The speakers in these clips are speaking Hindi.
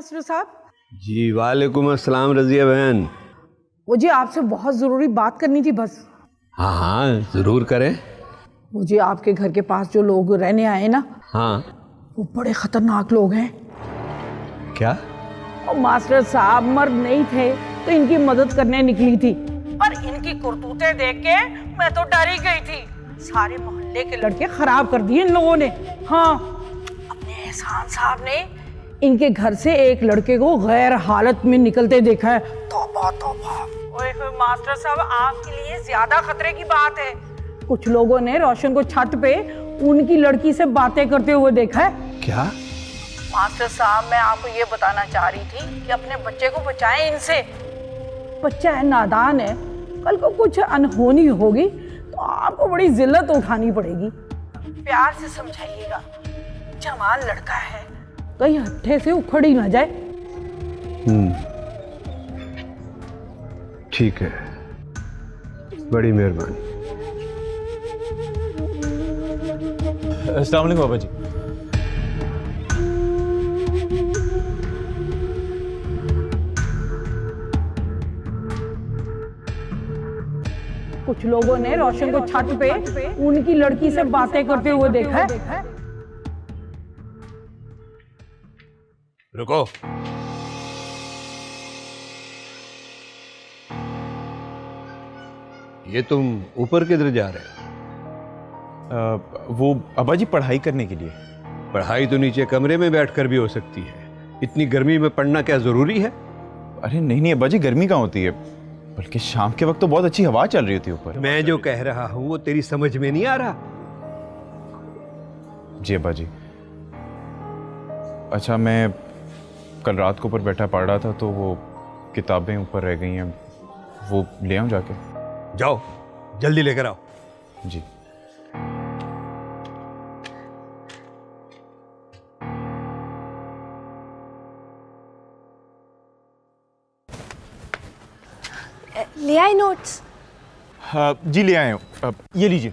मास्टर साहब। जी वालेकुम अस्सलाम रजिया बहन। मुझे आपसे बहुत ज़रूरी बात करनी थी बस। हाँ हाँ ज़रूर करें। मुझे आपके घर के पास जो लोग रहने आए ना, हाँ वो बड़े खतरनाक लोग हैं। क्या? और मास्टर साहब मर्द नहीं थे तो इनकी मदद करने निकली थी, पर इनकी करतूतें देख के मैं तो डर ही गई थी। सारे मोहल्ले के लड़के खराब कर दिए इन लोगों ने। हाँ, अपने एहसान साहब ने इनके घर से एक लड़के को गैर हालत में निकलते देखा है। तौबा तौबा। ओए होए मास्टर साहब, आपके लिए ज्यादा खतरे की बात है। कुछ लोगों ने रोशन को छत पे उनकी लड़की से बातें करते हुए देखा है। क्या? मास्टर साहब, मैं आपको ये बताना चाह रही थी कि अपने बच्चे को बचाएं इनसे। बच्चा है, नादान है, कल को कुछ अनहोनी होगी तो आपको बड़ी जिल्लत उठानी पड़ेगी। प्यार से समझाइएगा, जवान लड़का है, कहीं हट्ठे से उखड़ ही ना जाए। ठीक है, बड़ी मेहरबानी। अस्सलाम वालेकुम बाबा जी। कुछ लोगों ने रोशन को छत पे उनकी लड़की से बातें करते हुए देखा है। रुको। ये तुम ऊपर किधर जा रहे हो? वो अब्बा जी पढ़ाई करने के लिए। पढ़ाई तो नीचे कमरे में बैठकर भी हो सकती है, इतनी गर्मी में पढ़ना क्या जरूरी है? अरे नहीं नहीं अब्बा जी, गर्मी कहाँ होती है, बल्कि शाम के वक्त तो बहुत अच्छी हवा चल रही होती है ऊपर। मैं जो कह रहा हूं वो तेरी समझ में नहीं आ रहा? जी अब्बा जी। अच्छा, मैं कल रात को ऊपर बैठा पढ़ रहा था तो वो किताबें ऊपर रह गई हैं, वो ले आऊं जाके? जाओ जल्दी लेकर आओ। जी। ले आए नोट्स? हाँ जी ले आए हूँ, ये लीजिए।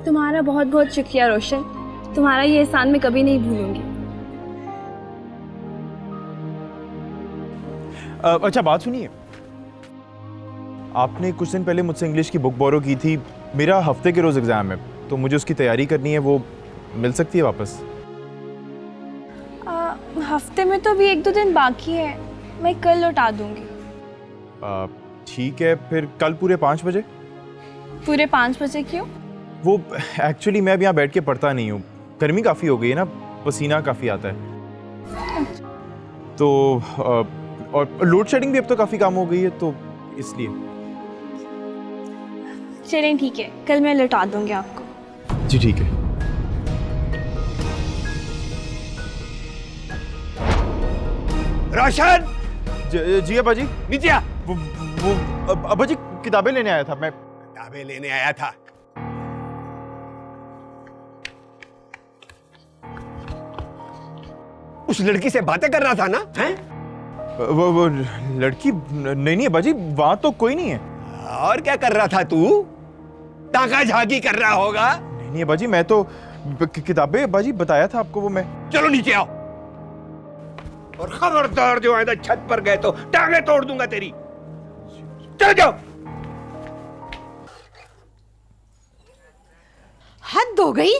तुम्हारा बहुत बहुत शुक्रिया रोशन, तुम्हारा ये एहसान मैं कभी नहीं भूलूंगी। अच्छा बात सुनिए, आपने कुछ दिन पहले मुझसे इंग्लिश की बुक बोरो की थी। मेरा हफ्ते के रोज एग्जाम है तो मुझे उसकी तैयारी करनी है, वो मिल सकती है वापस? हफ्ते में तो अभी 1-2 दिन बाकी है, मैं कल लौटा दूंगी। ठीक है, फिर कल पूरे 5 बजे? पूरे 5 बजे क्यों? वो एक्चुअली मैं अब यहाँ बैठ के पढ़ता नहीं हूँ, गर्मी काफ़ी हो गई है ना, पसीना काफ़ी आता है तो और लोड शेडिंग भी अब तो काफ़ी कम हो गई है तो इसलिए। चलें ठीक है, कल मैं लौटा दूंगी आपको। जी ठीक है। रोशन! जी अब्बा जी। नीचे आ। वो अब्बा जी किताबें लेने आया था मैं। किताबें लेने आया था? उस लड़की से बातें कर रहा था ना? हैं? वो लड़की नहीं नहीं अब्बा जी, वहां तो कोई नहीं है। और क्या कर रहा था तू? ताका झाकी कर रहा होगा। नहीं नहीं अब्बा जी, मैं तो किताबें अब्बा जी बताया था आपको वो मैं। चलो नीचे आओ, और खबरदार जो आइंदा छत पर गए तो टांगे तोड़ दूंगा तेरी। चल जाओ। हद हो गई,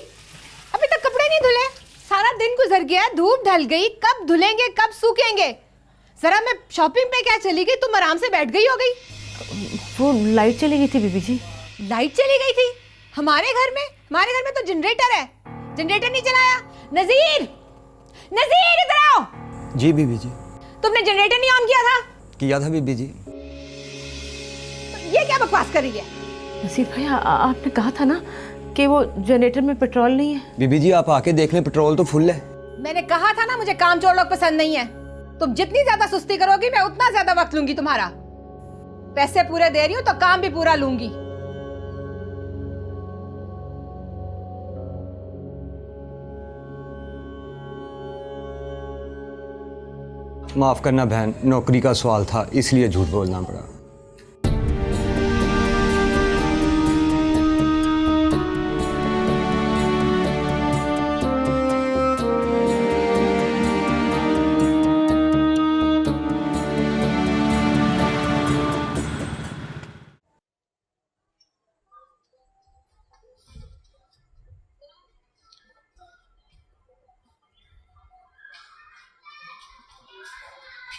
अभी तक कपड़े नहीं धुले। सारा दिन गुजर गया, धूप ढल गई, कब धुलेंगे कब सूखेंगे। जरा मैं शॉपिंग पे क्या चली गई, तुम आराम से बैठ गई हो गई। वो लाइट चली गई थी बीबी जी। लाइट चली गई थी? हमारे घर में तो जनरेटर है, जनरेटर नहीं चलाया। नजीर, नजीर इधर आओ। जी बीबी जी। तुमने जनरेटर नहीं ऑन किया था? किया था बीबी जी। तो ये क्या बकवास कर रही है? नसीर भाई, आपने कहा था ना कि वो जनरेटर में पेट्रोल नहीं है। बीबी जी आप आके देख लें, पेट्रोल तो फुल है। मैंने कहा था ना, मुझे काम चोर लोग पसंद नहीं है। तुम जितनी ज्यादा सुस्ती करोगी मैं उतना ज्यादा वक्त लूंगी तुम्हारा। पैसे पूरे दे रही हूं तो काम भी पूरा लूंगी। माफ करना बहन, नौकरी का सवाल था इसलिए झूठ बोलना पड़ा।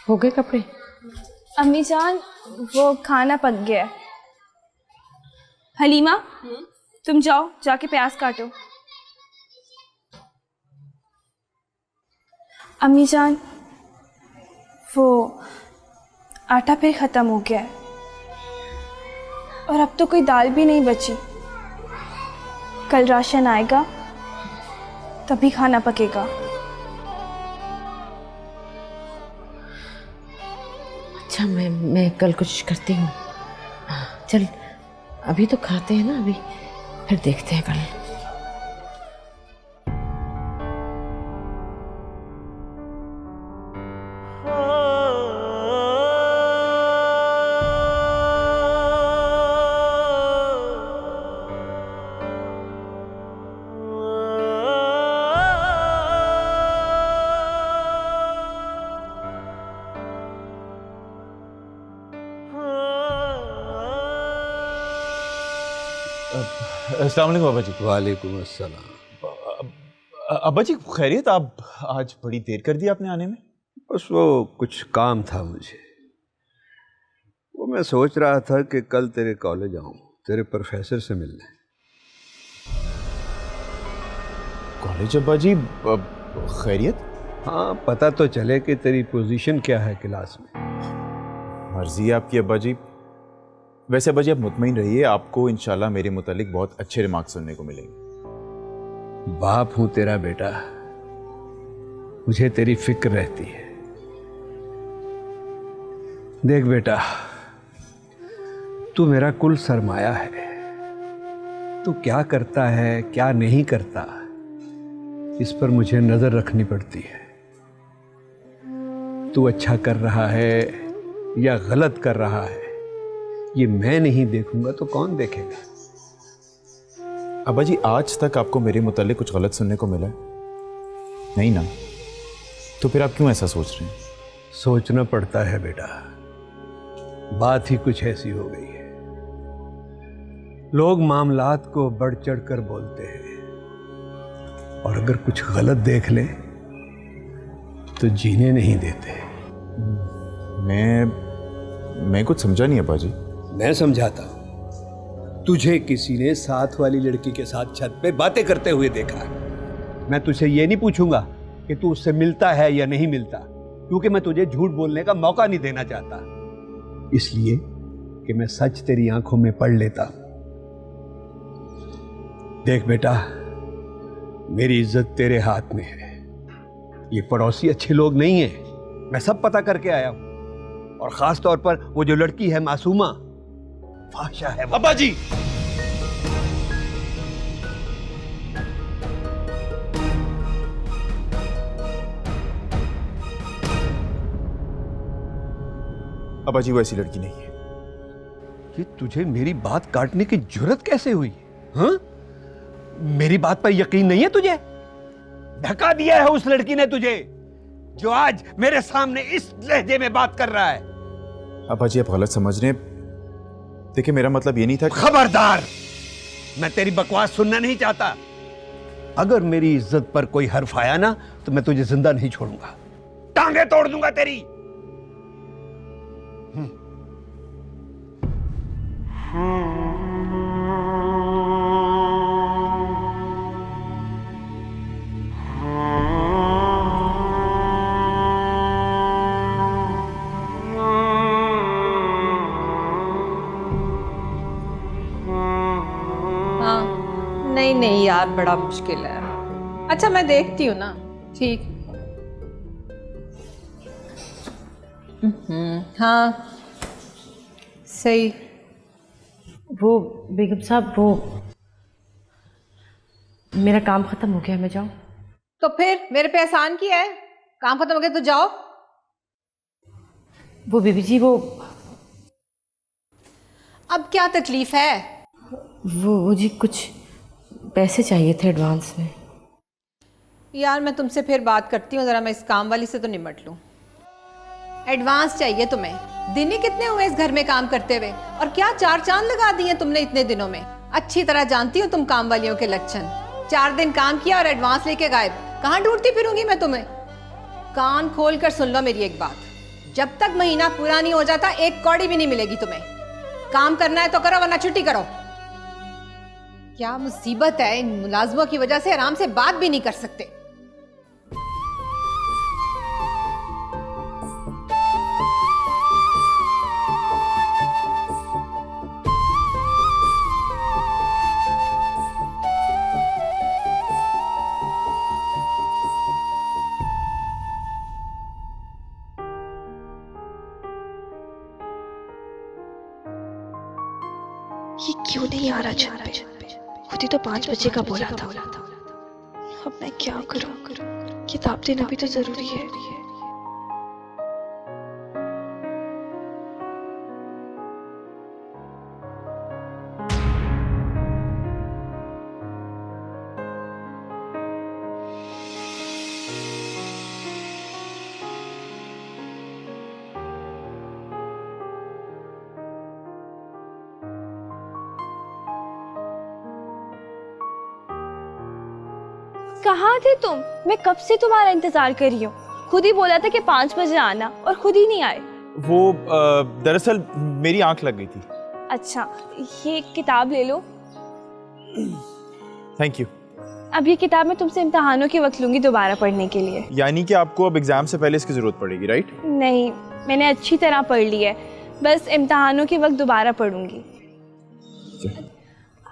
हो गए कपड़े? अम्मी जान वो खाना पक गया है। हलीमा तुम जाओ जाके प्याज काटो। अम्मी जान वो आटा फिर ख़त्म हो गया है और अब तो कोई दाल भी नहीं बची। कल राशन आएगा तभी खाना पकेगा। अच्छा मैं कल कोशिश करती हूँ। चल अभी तो खाते हैं ना, अभी फिर देखते हैं कल। अस्सलाम वालेकुम अब्बा जी। वालेकुम अस्सलाम। अब्बा जी खैरियत? आप आज बड़ी देर कर दी आपने आने में। बस वो कुछ काम था मुझे, वो मैं सोच रहा था कि कल तेरे कॉलेज आऊं, तेरे प्रोफेसर से मिलने। कॉलेज अब्बा जी? खैरियत? हाँ, पता तो चले कि तेरी पोजीशन क्या है क्लास में। मर्जी है आपकी अब्बा जी। वैसे अब्बा जी आप मुतमईन रहिए, आपको इंशाल्लाह मेरे मुतालिक बहुत अच्छे रिमार्क्स सुनने को मिलेंगे। बाप हूं तेरा बेटा, मुझे तेरी फिक्र रहती है। देख बेटा, तू मेरा कुल सरमाया है। तू क्या करता है क्या नहीं करता, इस पर मुझे नजर रखनी पड़ती है। तू अच्छा कर रहा है या गलत कर रहा है, ये मैं नहीं देखूंगा तो कौन देखेगा। अब्बा जी आज तक आपको मेरे मुतालिक कुछ गलत सुनने को मिला है? नहीं ना? तो फिर आप क्यों ऐसा सोच रहे हैं? सोचना पड़ता है बेटा, बात ही कुछ ऐसी हो गई है। लोग मामलात को बढ़ चढ़ कर बोलते हैं और अगर कुछ गलत देख ले तो जीने नहीं देते। मैं कुछ समझा नहीं अब्बा जी। मैं समझाता हूं। तुझे किसी ने साथ वाली लड़की के साथ छत पे बातें करते हुए देखा। मैं तुझसे ये नहीं पूछूंगा कि तू उससे मिलता है या नहीं मिलता, क्योंकि मैं तुझे झूठ बोलने का मौका नहीं देना चाहता, इसलिए कि मैं सच तेरी आंखों में पढ़ लेता। देख बेटा, मेरी इज्जत तेरे हाथ में है। ये पड़ोसी अच्छे लोग नहीं है, मैं सब पता करके आया हूं। और खास तौर पर वो जो लड़की है मासूमा, फाहिशा है। अब्बा जी! अब्बा जी वो ऐसी लड़की नहीं है। ये तुझे मेरी बात काटने की जुर्रत कैसे हुई? हाँ? मेरी बात पर यकीन नहीं है तुझे? धक्का दिया है उस लड़की ने तुझे, जो आज मेरे सामने इस लहजे में बात कर रहा है। अब्बा जी आप गलत समझ रहे हैं। देखिए मेरा मतलब ये नहीं था। खबरदार, मैं तेरी बकवास सुनना नहीं चाहता। अगर मेरी इज्जत पर कोई हर्फ आया ना तो मैं तुझे जिंदा नहीं छोड़ूंगा, टांगे तोड़ दूंगा तेरी। नहीं यार, बड़ा मुश्किल है। अच्छा मैं देखती हूँ ना। ठीक। हाँ सही। वो बेगम साहब, वो मेरा काम खत्म हो गया, मैं जाऊं? तो फिर मेरे पे एहसान किया है, काम खत्म हो गया तो जाओ। वो बीबी जी वो अब क्या तकलीफ है? वो जी कुछ पैसे चाहिए थे एडवांस में। यार मैं तुमसे फिर बात करती हूँ, ज़रा मैं इस काम वाली से तो निपट लूँ। एडवांस चाहिए तुम्हें? दिन ही कितने हुए इस घर में काम करते हुए, और क्या चार चांद लगा दिए तुमने इतने दिनों में। अच्छी तरह जानती हो तुम काम वालियों के लक्षण। 4 दिन काम किया और एडवांस लेके गायब। कहाँ ढूंढती फिरूंगी मैं तुम्हें? कान खोल कर सुन लो मेरी एक बात, जब तक महीना पूरा नहीं हो जाता एक कौड़ी भी नहीं मिलेगी तुम्हें। काम करना है तो करो वरना छुट्टी करो। क्या मुसीबत है, इन मुलाजमों की वजह से आराम से बात भी नहीं कर सकते। ये क्यों नहीं आ रहा छत पे? खुद ही तो 5 बजे का बोला था। अब मैं क्या करूं? किताब देना भी तो जरूरी है। कहाँ थे तुम? मैं कब से तुम्हारा इंतजार कर रही हूँ। खुद ही बोला था कि 5 बजे आना और खुद ही नहीं आए। वो दरअसल मेरी आंख लग गई थी। अच्छा, ये किताब ले लो। Thank you. अब ये किताब मैं तुमसे इम्तिहानों के वक्त लूंगी दोबारा पढ़ने के लिए। यानी कि आपको अब एग्जाम से पहले इसकी जरूरत पड़ेगी, राइट? नहीं, मैंने अच्छी तरह पढ़ ली है, बस इम्तिहानों के वक्त दोबारा पढ़ूंगी।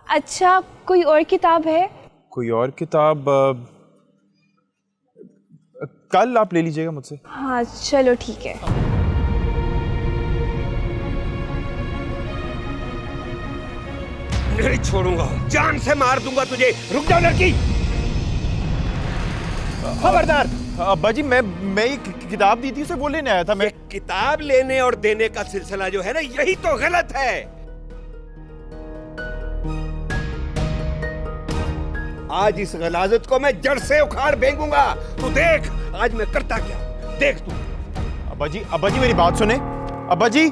अच्छा, कोई और किताब है? कोई और किताब कल आप ले लीजिएगा मुझसे। हाँ चलो ठीक है। नहीं छोड़ूंगा, जान से मार दूंगा तुझे। रुक जाओ लड़की, खबरदार। अब्बा जी, मैं एक किताब दी थी, उसे वो लेने आया था। मैं किताब लेने और देने का सिलसिला जो है ना, यही तो गलत है। आज इस गलाजत को मैं जड़ से उखाड़ फेंकूंगा। तू देख आज मैं करता क्या, देख तू। अब्बा जी मेरी बात सुने। अब्बा जी,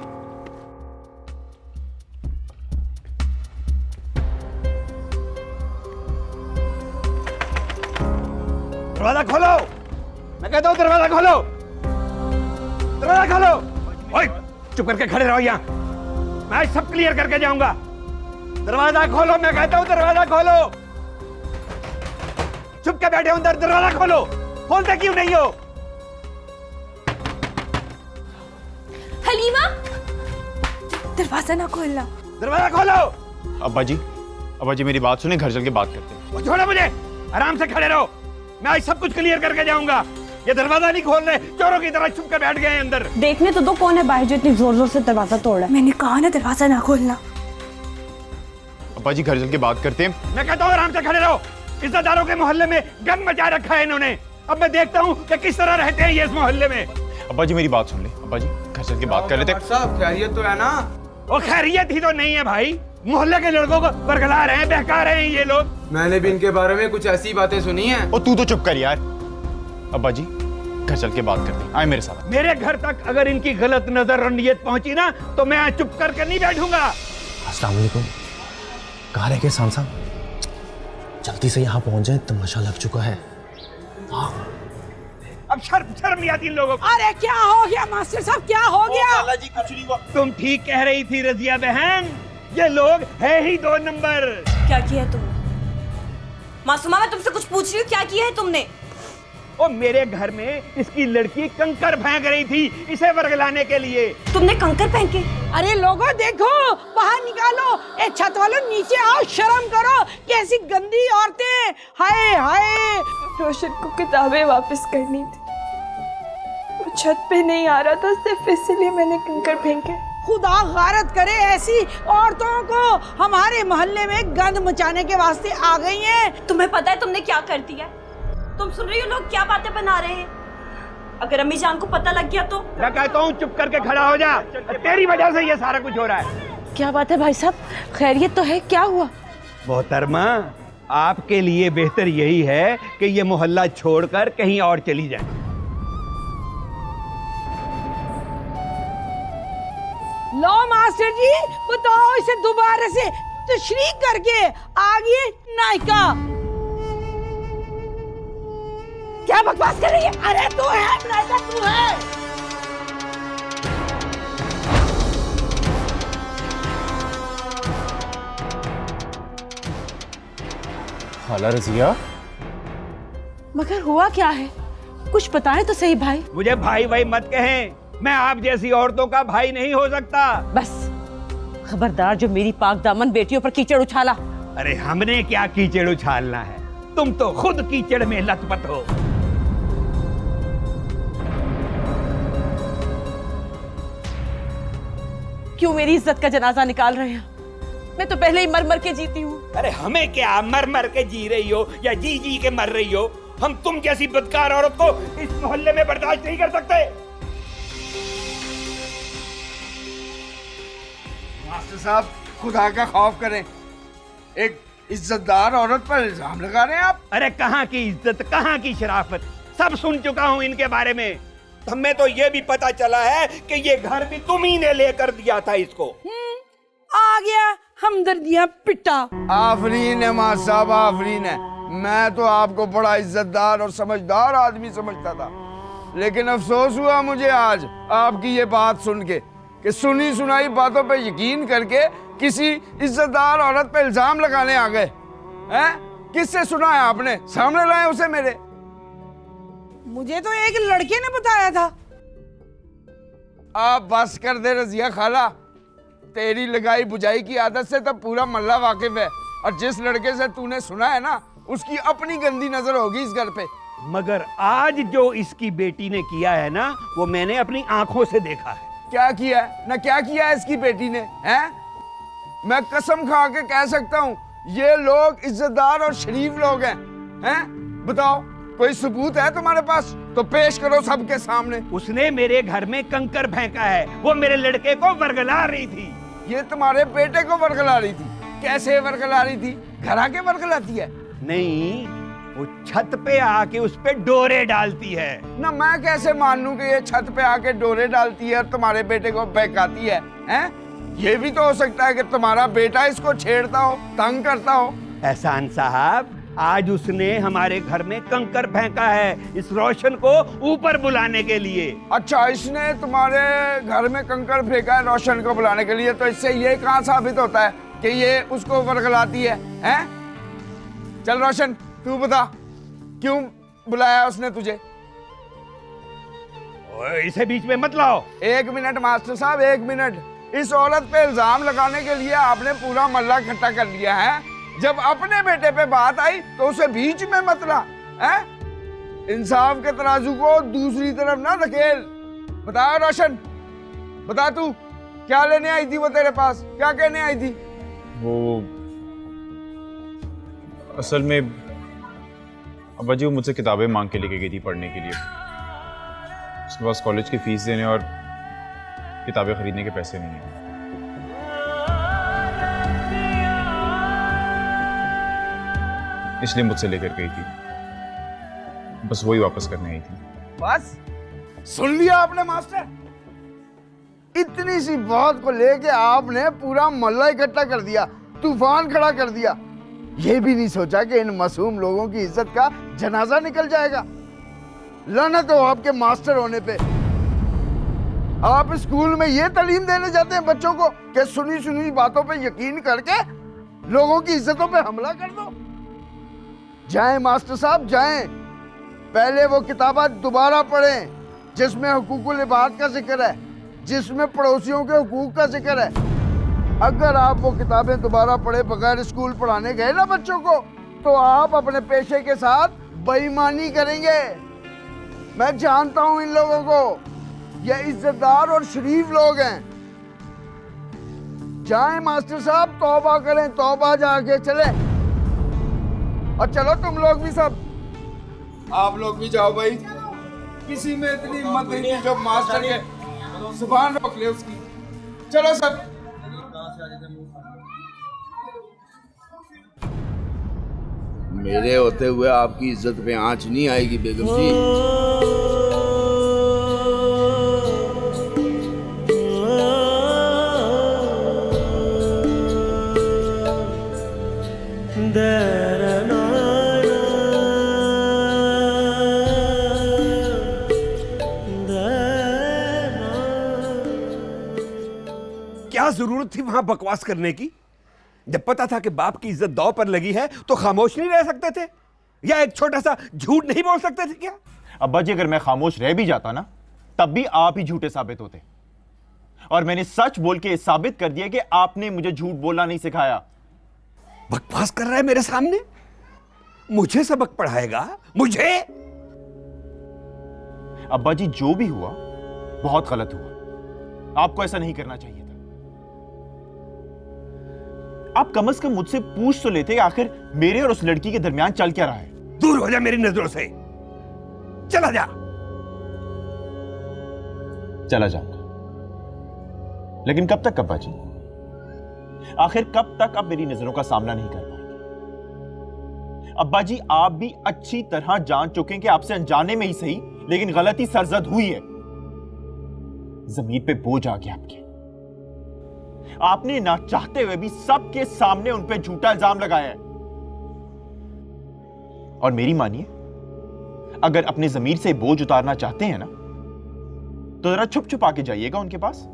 दरवाजा खोलो, मैं कहता हूँ दरवाजा खोलो, दरवाजा खोलो। ओए चुप करके खड़े रहो यहाँ, मैं आज सब क्लियर करके जाऊंगा। दरवाजा खोलो, मैं कहता हूँ दरवाजा खोलो। चुप के बैठे हो अंदर, दरवाजा खोलो। खोलते क्यों नहीं हो? हलीमा, दरवाजा ना खोलना। दरवाजा खोलो। अब्बा जी मेरी बात सुने, घर चल के बात करते हैं। वो छोड़ो मुझे, आराम से खड़े रहो, मैं आज सब कुछ क्लियर करके जाऊंगा। ये दरवाजा नहीं खोल रहे, चोरों की तरह छुप के बैठ गए अंदर। देखने तो दो कौन है बाहर जो इतनी जोर जोर से दरवाजा तोड़ा। मैंने कहा ना दरवाजा ना खोलना। अब्बा जी घर चल के बात करते हैं। मैं कहता हूँ आराम से खड़े रहो। इज्जतदारों के मोहल्ले में गंद मचा रखा है इन्होंने। अब मैं देखता हूँ कि किस तरह रहते हैं ये इस मोहल्ले में। अब्बा जी मेरी बात सुन ले। अब्बा जी घर चल के बात कर लेते। साहब खैरियत तो है ना? वो खैरियत ही तो नहीं है भाई, मोहल्ले के लड़कों को बरगला रहे हैं, बहका रहे हैं ये लोग। मैंने भी इनके बारे में कुछ ऐसी बातें सुनी हैं। और तू तो चुप कर यार। अब्बा जी घर चल के बात करते हैं, आए मेरे साथ। मेरे घर तक अगर इनकी गलत नजर और नीयत पहुंची ना, तो मैं चुप करके नहीं बैठूंगा। अस्सलाम वालेकुम। कहाँ रह गए शाम साहब? जल्दी से यहाँ पहुँच जाए, तमाशा लग चुका है। अब शर्म नहीं आती इन लोगों को। अरे क्या हो गया मास्टर साहब, क्या हो गया? जी कुछ नहीं हुआ। तुम ठीक कह रही थी रजिया बहन, ये लोग है ही 2 नंबर। क्या किया है तुमने? मासूमा, मैं तुमसे कुछ पूछ रही हूँ, क्या किया है तुमने? वो मेरे घर में इसकी लड़की कंकर फेंक रही थी इसे वर्गलाने के लिए। तुमने कंकर फेंके? अरे लोगों देखो, बाहर निकालो। ए छत वालों नीचे आओ, शर्म करो, कैसी गंदी औरतें। हाय हाय। रोशन को किताबें वापस करनी थी, वो छत पे नहीं आ रहा था, सिर्फ इसलिए मैंने कंकर फेंके। खुदा गारत करे ऐसी औरतों को हमारे मोहल्ले में गंद मचाने के वास्ते आ गई हैं। तुम्हें पता है तुमने क्या कर दिया? तुम सुन रही हो लोग क्या बातें बना रहे हैं? अगर अम्मी जान को पता लग गया तो? मैं कहता हूँ चुप करके खड़ा हो जा, तेरी वजह से ये सारा कुछ हो रहा है। क्या बात है भाई साहब, खैरियत तो है? क्या हुआ? मोहतरमा, आपके लिए बेहतर यही है कि ये मोहल्ला छोड़कर कहीं और चली जाए। लो मास्टर जी, बताओ इसे दोबारा से तशरीह करके आगे नायका। क्या बकवास कर रही है? अरे तू है नायका, तू है। खाला रजिया, मगर हुआ क्या है, कुछ बताएं तो सही भाई। मुझे भाई भाई मत कहें, मैं आप जैसी औरतों का भाई नहीं हो सकता। बस खबरदार जो मेरी पाक दामन बेटियों पर कीचड़ उछाला। अरे हमने क्या कीचड़ उछालना है, तुम तो खुद कीचड़ में लथपथ हो। क्यों मेरी इज्जत का जनाजा निकाल रहे हैं? मैं तो पहले ही मर मर के जीती हूँ। अरे हमें क्या, मर मर के जी रही हो या जी जी के मर रही हो, हम तुम जैसी बदकार औरत को इस मोहल्ले में बर्दाश्त नहीं कर सकते। मास्टर साहब, खुदा का खौफ करें, एक इज्जतदार औरत पर इल्जाम लगा रहे हैं आप। अरे कहाँ की इज्जत, कहाँ की शराफत, सब सुन चुका हूँ इनके बारे में। हमें तो ये भी पता चला है कि ये घर भी तुम ही ने लेकर दिया था इसको। आ गया हमदर्दियां पिट्टा। आफरीन है मास्टर साहब, आफरीन है। मैं तो आपको बड़ा इज्जतदार और समझदार आदमी समझता था, लेकिन अफसोस हुआ मुझे आज आपकी ये बात सुन के कि सुनी सुनाई बातों पे यकीन करके किसी इज्जतदार औरत पे इल्जाम लगाने आ गए हैं। किससे सुना है आपने? सामने लाए उसे मेरे। मुझे तो एक लड़के ने बताया था। आप बस कर दे रजिया खाला, तेरी लगाई बुझाई की आदत से तो पूरा मोहल्ला वाकिफ है, और जिस लड़के से तूने सुना है ना, उसकी अपनी गंदी नजर होगी इस घर पे। मगर आज जो इसकी बेटी ने किया है ना, वो मैंने अपनी आंखों से देखा है। क्या किया है ना, क्या किया है इसकी बेटी ने? हैं? मैं कसम खा के कह सकता हूँ ये लोग इज्जतदार और शरीफ लोग हैं। हैं? बताओ, कोई सबूत है तुम्हारे पास तो पेश करो सबके सामने। उसने मेरे घर में कंकर फेंका है, वो मेरे लड़के को वर्गला रही थी। ये तुम्हारे बेटे को वर्गला रही थी? कैसे वर्गला रही थी? घर आके वर्गलाती है? नहीं, वो छत पे आके उस पे डोरे डालती है। ना मैं कैसे मान लूं कि ये छत पे आके डोरे डालती है और तुम्हारे बेटे को बहकाती है? हैं? ये भी तो हो सकता है कि तुम्हारा बेटा इसको छेड़ता हो, तंग करता हो। एहसान साहब, आज उसने हमारे घर में कंकर फेंका है इस रोशन को ऊपर बुलाने के लिए। अच्छा, इसने तुम्हारे घर में कंकर फेंका है रोशन को बुलाने के लिए, तो इससे ये कहाँ साबित होता है कि ये उसको वर्गलाती है? हैं? चल रोशन, तू बता, क्यों बुलाया उसने तुझे? इसे बीच में मत लाओ। 1 मिनट मास्टर साहब, 1 मिनट। इस औरत पे इल्जाम लगाने के लिए आपने पूरा मोहल्ला इकट्ठा कर लिया है, जब अपने बेटे पे बात आई तो उसे बीच में मत ला। हैं? इंसाफ के तराजू को दूसरी तरफ ना धकेल। बता रोशन, बता तू क्या लेने आई थी वो तेरे पास, क्या कहने आई थी? वो असल में अब्बा जी वो मुझसे किताबें मांग के लेके गई थी पढ़ने के लिए। उसके पास कॉलेज की फीस देने और किताबें खरीदने के पैसे नहीं हैं। इसलिए मुझसे लेकर गई थी, बस वही वापस करने आई थी। बस सुन लिया आपने मास्टर? इतनी सी बात को लेके आपने पूरा मोहल्ला इकट्ठा कर दिया, तूफान खड़ा कर दिया। ये भी नहीं सोचा कि इन मासूम लोगों की इज्जत का जनाजा निकल जाएगा। लानत हो आपके मास्टर होने पे। आप स्कूल में ये तालीम देने जाते हैं बच्चों को कि सुनी सुनी बातों पे यकीन करके लोगों की इज्जतों पे हमला कर दो। जाएं मास्टर साहब, जाएं, पहले वो किताबें दोबारा पढ़ें जिसमें हुकूकुल इबाद का जिक्र है, जिसमें पड़ोसियों के हुकूक का जिक्र है। अगर आप वो किताबें दोबारा पढ़े बगैर स्कूल पढ़ाने गए ना बच्चों को, तो आप अपने पेशे के साथ बेईमानी करेंगे। मैं जानता हूं इन लोगों को, ये इज्जतदार और शरीफ लोग हैं। जाएं मास्टर साहब, तौबा करें, तौबा जाके चले। और चलो तुम लोग भी, सब आप लोग भी जाओ भाई। किसी में इतनी हिम्मत नहीं है जो मास्टर के जुबान रोक ले उसकी। चलो सब। मेरे होते हुए आपकी इज्जत पे आंच नहीं आएगी बेगम जी। क्या जरूरत थी वहां बकवास करने की? जब पता था कि बाप की इज्जत दांव पर लगी है तो खामोश नहीं रह सकते थे, या एक छोटा सा झूठ नहीं बोल सकते थे क्या? अब्बा जी, अगर मैं खामोश रह भी जाता ना, तब भी आप ही झूठे साबित होते, और मैंने सच बोल के साबित कर दिया कि आपने मुझे झूठ बोलना नहीं सिखाया। बकवास कर रहा है मेरे सामने? मुझे सबक पढ़ाएगा? मुझे? अब्बा जी, जो भी हुआ बहुत गलत हुआ, आपको ऐसा नहीं करना चाहिए था। आप कम से कम मुझसे पूछ तो लेते आखिर मेरे और उस लड़की के दरमियान चल क्या रहा है। दूर हो जा मेरी नजरों से, चला जा। चला जाऊंगा, लेकिन कब तक अब्बा जी? आखिर कब तक आप मेरी नजरों का सामना नहीं कर पाएंगे? अब्बा जी, आप भी अच्छी तरह जान चुके हैं कि आपसे अनजाने में ही सही, लेकिन गलती सरजद हुई है। जमीन पे बोझ आ गया आपके। आपने ना चाहते हुए भी सबके सामने उन पे झूठा इल्जाम लगाया है। और मेरी मानिए, अगर अपने जमीर से बोझ उतारना चाहते हैं ना, तो जरा छुप छुपा के जाइएगा उनके पास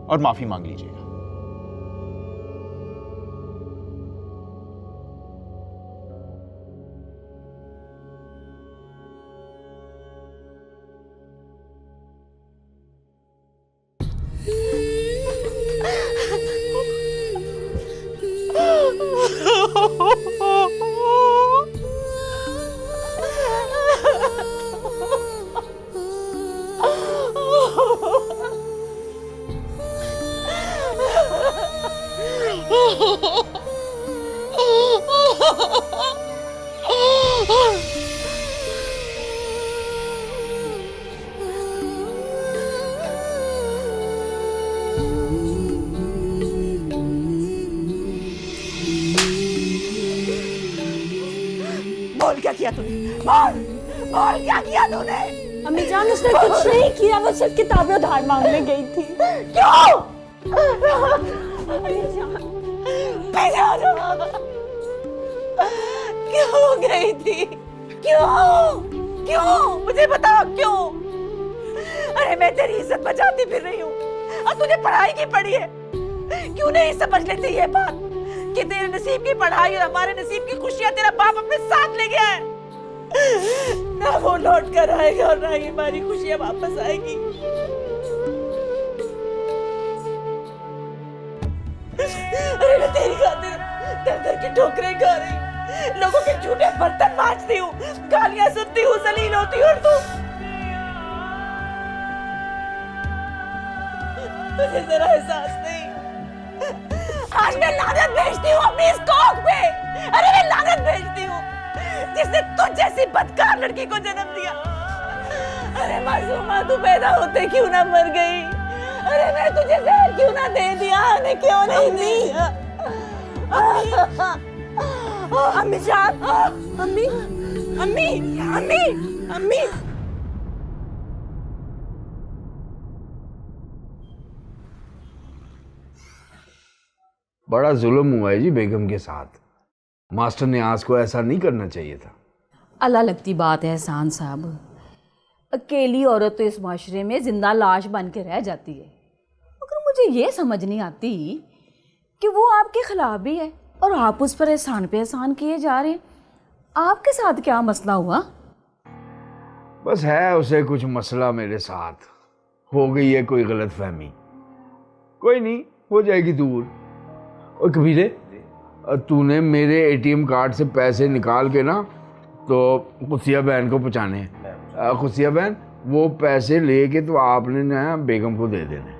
और माफी मांग लीजिएगा। बोल क्या किया तूने? बोल बोल क्या किया तूने? अम्मी जान, उसने कुछ नहीं किया, वो सिर्फ किताबें उधार मांगने गई थी। क्यों? पीछे हो जाओ। क्यों गई थी? क्यों? क्यों? मुझे बताओ क्यों? अरे मैं तेरी इज्जत बचाती फिर रही हूँ, और तुझे पढ़ाई की पड़ी है। क्यों नहीं समझ लेती ये बात कि तेरे नसीब की पढ़ाई और हमारे नसीब की खुशियां तेरा बाप अपने साथ ले गया है? ना वो लौट कर आएगा और ना ही हमारी खुशियां वापस आएगी। अरे मैं तेरी खातिर दर दर की ठोकरें खा रही, लोगों के झूठे बर्तन मांजती हूँ, गालियां सुनती हूँ, जलील होती हूँ, और तुझे जरा एहसास नहीं। आज मैं लानत भेजती हूँ अपनी इस कौक पे। अरे मैं लानत भेजती हूँ जिसने तुझ जैसी बदकार लड़की को जन्म दिया। अरे मासूमा, तू पैदा होते क्यों ना मर गई? अरे मैं तुझे जहर क्यों ना दे दिया? ने क्यों नहीं दिया? अम्मी जान, अम्मी अम्मी अम्मी अम्मी। बड़ा जुल्म हुआ है जी बेगम के साथ। मास्टर ने आज को ऐसा नहीं करना चाहिए था। अल्लाह लगती बात है एहसान साहब, अकेली औरत तो इस माशरे में जिंदा लाश बन के रह जाती है। मगर मुझे ये समझ नहीं आती कि वो आपके खिलाफ भी है और आप उस पर एहसान पे एहसान किए जा रहे हैं। आपके साथ क्या मसला हुआ? बस है उसे कुछ मसला मेरे साथ, हो गई है कोई गलतफहमी। कोई नहीं, हो जाएगी दूर। और कबीरे, तूने मेरे एटीएम कार्ड से पैसे निकाल के ना तो खुशिया बहन को पहुँचाने हैं। खुशिया बहन, वो पैसे लेके तो आपने ना बेगम को दे देने।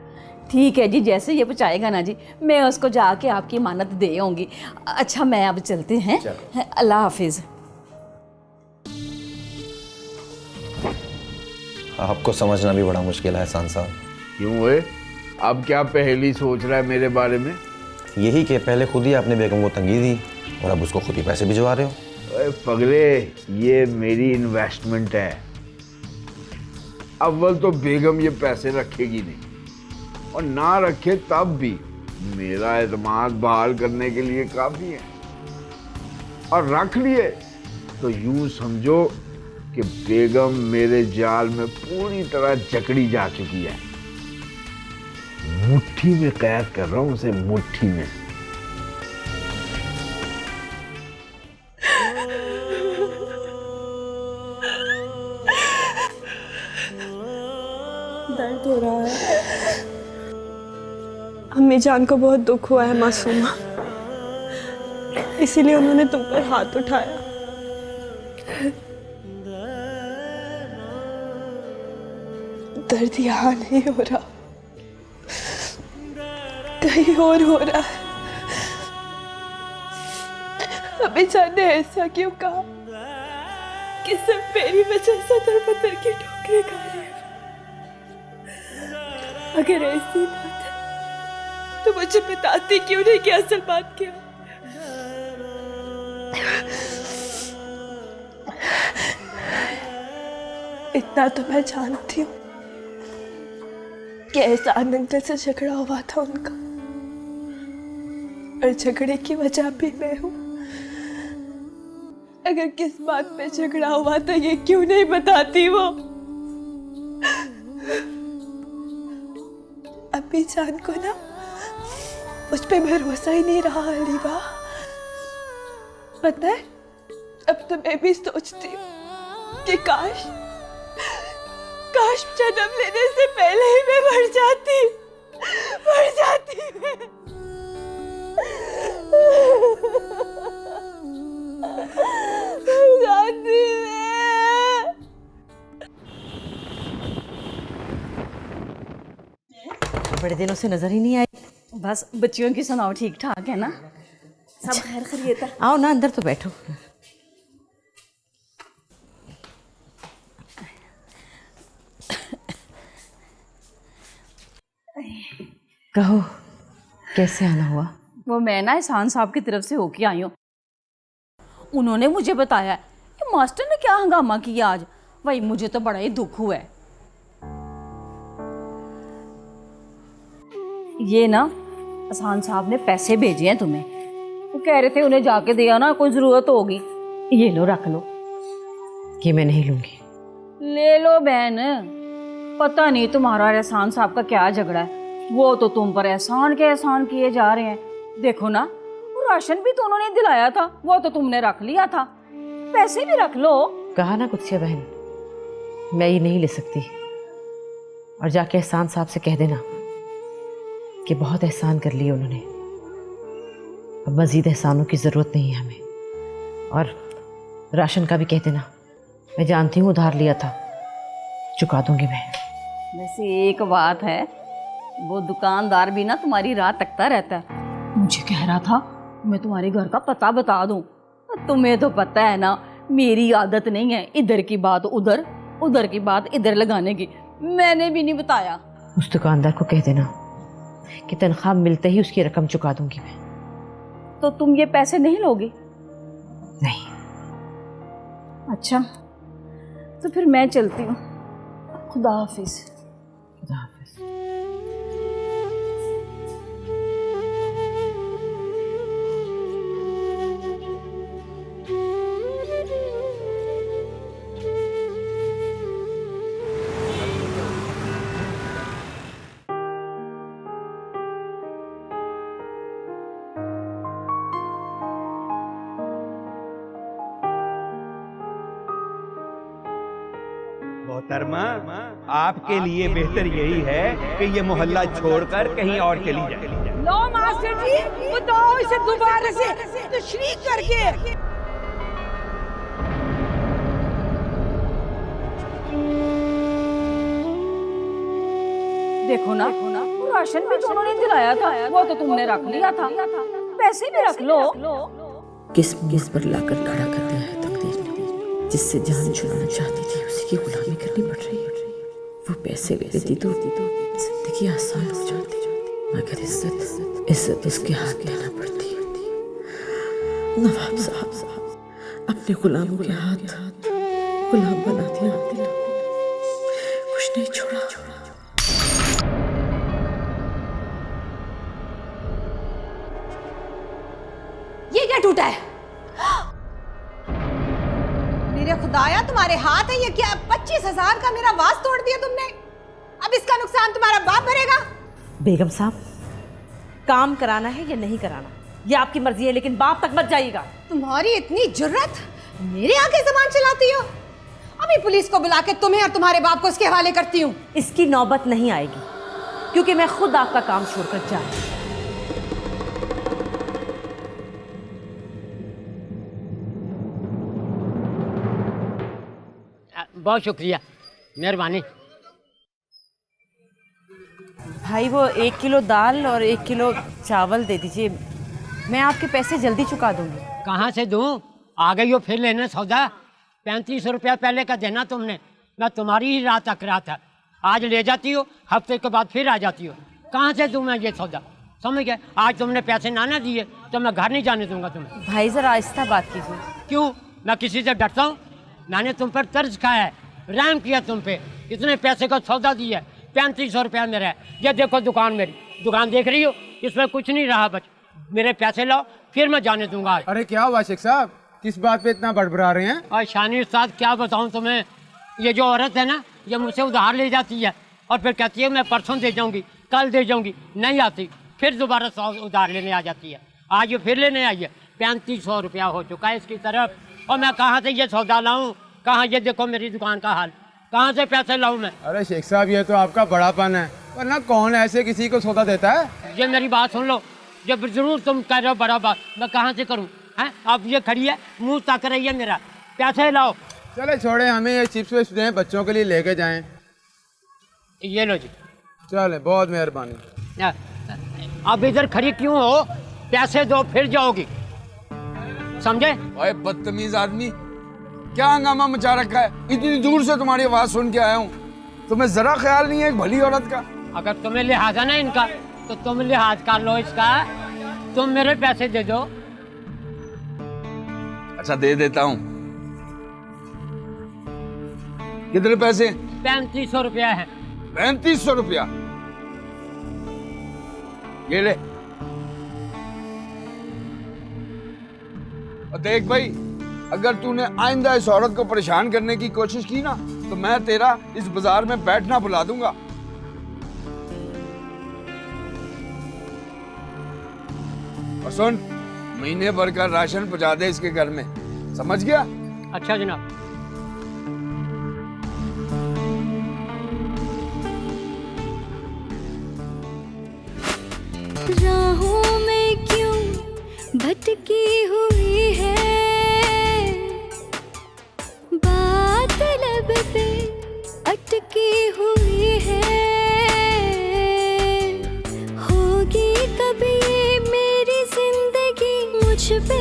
ठीक है जी, जैसे ये पहुँचाएगा ना जी, मैं उसको जाके आपकी मानत दे आऊँगी। अच्छा, मैं अब चलते हैं, अल्लाह हाफिज़। आपको समझना भी बड़ा मुश्किल है एहसान साहब। क्यों हुए? अब क्या पहली सोच रहा है मेरे बारे में? यही कि पहले खुद ही आपने बेगम को तंगी दी और अब उसको खुद ही पैसे भिजवा रहे हो। अरे पगले, ये मेरी इन्वेस्टमेंट है। अव्वल तो बेगम ये पैसे रखेगी नहीं, और ना रखे तब भी मेरा एतमाद बहाल करने के लिए काफ़ी है। और रख लिए तो यूं समझो कि बेगम मेरे जाल में पूरी तरह जकड़ी जा चुकी है। मुट्ठी में कैद कर रहा हूं उसे, मुट्ठी में। अम्मी जान को बहुत दुख हुआ है मासूमा, इसीलिए उन्होंने तुम पर हाथ उठाया। दर्द यहाँ नहीं हो रहा, कहीं और हो रहा है। अभी जान ने ऐसा क्यों कहा कि सिर्फ मेरी वजह से दर की ठोकरें खा रही है? अगर ऐसी बात है तो मुझे बताती क्यों नहीं कि असल बात क्या? इतना तो मैं जानती हूँ कि एहसान अंकल से झगड़ा हुआ था उनका, और झगड़े की वजह भी मैं हूँ। अगर किस बात पे झगड़ा हुआ था ये क्यों नहीं बताती वो? अभी जान को ना मुझ पे भरोसा ही नहीं रहा अलीबा। पता है, अब तो मैं भी सोचती हूँ कि काश जन्म लेने से पहले ही मैं मर जाती मैं। बड़े दिनों से नजर ही नहीं आई। बस बच्चियों की सुनाओ, ठीक ठाक है ना? सब खैर खैरियत है? आओ ना, अंदर तो बैठो। कहो, कैसे आना हुआ? वो मैं ना एहसान साहब की तरफ से होके आई हूँ। उन्होंने मुझे बताया कि मास्टर ने क्या हंगामा किया आज। भाई मुझे तो बड़ा ही दुख हुआ है। ये ना एहसान साहब ने पैसे भेजे हैं तुम्हें, वो कह रहे थे उन्हें जाके दिया ना, कोई जरूरत होगी। ये लो, रख लो। कि मैं नहीं लूंगी। ले लो बहन, पता नहीं तुम्हारा और एहसान साहब का क्या झगड़ा है। वो तो तुम पर एहसान के एहसान किए जा रहे हैं। देखो ना, वो राशन भी तो उन्होंने दिलाया था, वो तो तुमने रख लिया था। पैसे भी रख लो। कहा ना कुछ बहन, मैं ये नहीं ले सकती। और जाके एहसान साहब से कह देना कि बहुत एहसान कर लिए उन्होंने, अब मजीद एहसानों की ज़रूरत नहीं है हमें। और राशन का भी कह देना, मैं जानती हूँ उधार लिया था, चुका दूंगी मैं। वैसे एक बात है, वो दुकानदार भी ना तुम्हारी राह तकता रहता है। मुझे कह रहा था मैं तुम्हारे घर का पता बता दूं। तुम्हें तो पता है ना, मेरी आदत नहीं है इधर की बात उधर, उधर की बात इधर लगाने की। मैंने भी नहीं बताया। उस दुकानदार को कह देना कि तनख्वाह मिलते ही उसकी रकम चुका दूंगी मैं। तो तुम ये पैसे नहीं लोगे? नहीं। अच्छा, तो फिर मैं चलती हूँ। खुदा हाफिज। खुदा हाफिज। मोहतरमा, आपके लिए बेहतर यही है कि ये मोहल्ला छोड़कर कहीं और चली जाए। लो मास्टर जी, बताओ इसे दोबारा से तशरीह करके। देखो ना, वो राशन भी तो उन्होंने दिलाया था, वो तो तुमने रख लिया था। पैसे भी रख लो। किस पर लाकर खड़ा कर दिया है तकदीर ने। जिससे जान छुड़ाना चाहती थी उसी की गुलामी करनी पड़ रही है। वो पैसे देती तो जिंदगी आसान हो जाती, मगर इज्जत उसके हाथ देना पड़ती है। नवाब साहब अपने गुलामों के हाथ गुलाम बना दिया, कुछ नहीं छोड़ा। ये क्या टूटा है? मेरे खुदाया, तुम्हारे हाथ है ये क्या? 25,000 का मेरा वास तोड़ दिया तुमने। अब इसका नुकसान तुम्हारा बाप भरेगा। बेगम साहब, काम कराना है या नहीं कराना ये आपकी मर्जी है, लेकिन बाप तक मत जाइएगा। तुम्हारी इतनी जुर्रत, मेरे आगे जबान चलाती हो? अभी पुलिस को बुला के तुम्हें और तुम्हारे बाप को इसके हवाले करती हूँ। इसकी नौबत नहीं आएगी, क्योंकि मैं खुद आपका काम छोड़कर जा रही हूँ। बहुत शुक्रिया, मेहरबानी। भाई वो 1 किलो दाल और 1 किलो चावल दे दीजिए, मैं आपके पैसे जल्दी चुका दूंगी। कहाँ से दूँ? आ गई हो फिर लेने सौदा। 3500 रुपया पहले का देना तुमने, मैं तुम्हारी ही राह तक रहा था। आज ले जाती हो, हफ्ते के बाद फिर आ जाती हो। कहाँ से दूँ मैं ये सौदा? समझ गए? आज तुमने पैसे ना दिए तो मैं घर नहीं जाने दूंगा तुम्हें। भाई ज़रा आहिस्ता बात कीजिए। क्यों? मैं किसी से डरता हूँ? मैंने तुम पर तर्ज खाया है, रहम किया तुम पे, इतने पैसे का सौदा दिया है। 3500 रुपया मेरा है। ये देखो दुकान मेरी, दुकान देख रही हो, इसमें कुछ नहीं रहा बच। मेरे पैसे लाओ फिर मैं जाने दूंगा। अरे क्या हुआ शेख साहब, किस बात पे इतना बड़बड़ा रहे हैं? और शानी उस्ताद क्या बताऊं तुम्हें, ये जो औरत है ना, ये मुझसे उधार ले जाती है और फिर कहती है मैं परसों दे जाऊंगी, कल दे जाऊंगी, नहीं आती, फिर दोबारा 100 उधार लेने आ जाती है। आज ये फिर लेने आई है। 3500 रुपया हो चुका है इसकी तरफ, और मैं कहाँ से ये सौदा लाऊं? कहाँ? ये देखो मेरी दुकान का हाल, कहाँ से पैसे लाऊं मैं? अरे शेख साहब ये तो आपका बड़ापन है, वरना कौन ऐसे किसी को सौदा देता है? ये मेरी बात सुन लो, जब जरूर तुम कह रहे हो बड़ा बात, मैं कहाँ से करूँ? हैं? अब ये खड़ी है, मुंह ताक रही है मेरा, पैसे लाओ। चले छोड़े, हमें ये चिप्स विप्स दें, बच्चों के लिए लेके जाएं। ये लो जी। चले, बहुत मेहरबानी। अब इधर खड़ी क्यों हो? पैसे दो फिर जाओगी, समझे? ओए बदतमीज आदमी, क्या हंगामा मचा रखा है? इतनी दूर से तुम्हारी आवाज सुन के आया हूँ, तुम्हें जरा ख्याल नहीं है एक भली औरत का? अगर तुम्हें लिहाज है ना इनका, तो तुम लिहाज कर लो इसका। तुम मेरे पैसे दे दो। अच्छा दे देता हूँ। कितने पैसे? 3500 रुपया है। 3500 रुपया? ये ले। और देख भाई, अगर तूने आइंदा इस औरत को परेशान करने की कोशिश की ना, तो मैं तेरा इस बाजार में बैठना बुला दूंगा। और सुन, महीने भर का राशन पहुंचा दे इसके घर में, समझ गया? अच्छा जनाब। राहों में क्यों भटकी हुई है, बात लब पे अटकी हुई है, होगी कभी ये मेरी जिंदगी मुझ पे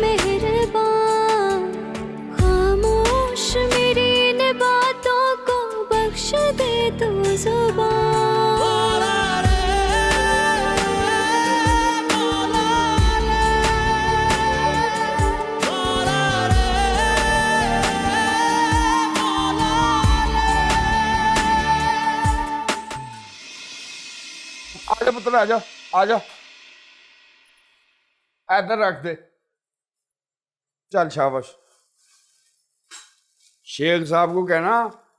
मेहरबान, खामोश मेरी इन बातों को बख्श दे तो जुबान। आजा पुत्र, आजा आजा, इधर रख दे। चल शाबाश। शेख साहब को कहना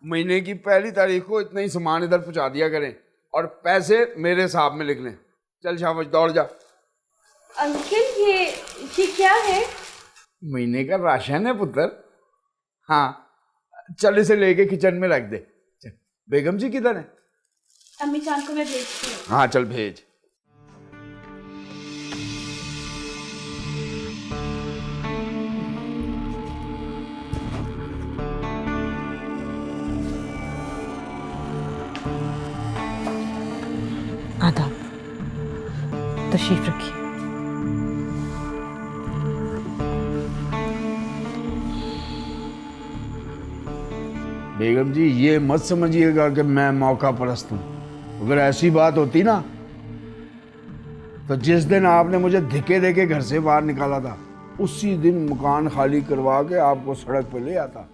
महीने की 1 तारीख को इतना ही सामान इधर पहुंचा दिया करें, और पैसे मेरे हिसाब में लिख लें। चल शाबाश, दौड़ जा। अंकल ये क्या है? महीने का राशन है पुत्र। हाँ चल, इसे लेके किचन में रख दे। चल। बेगम जी किधर है? अम्मी जान को मैं भेजती हूँ। हाँ चल भेज। आदाब, तशरीफ रखिए। बेगम जी ये मत समझिएगा कि मैं मौका परस्त हूँ। अगर ऐसी बात होती ना, तो जिस दिन आपने मुझे धिक्के देके घर से बाहर निकाला था, उसी दिन मकान खाली करवा के आपको सड़क पे ले आता।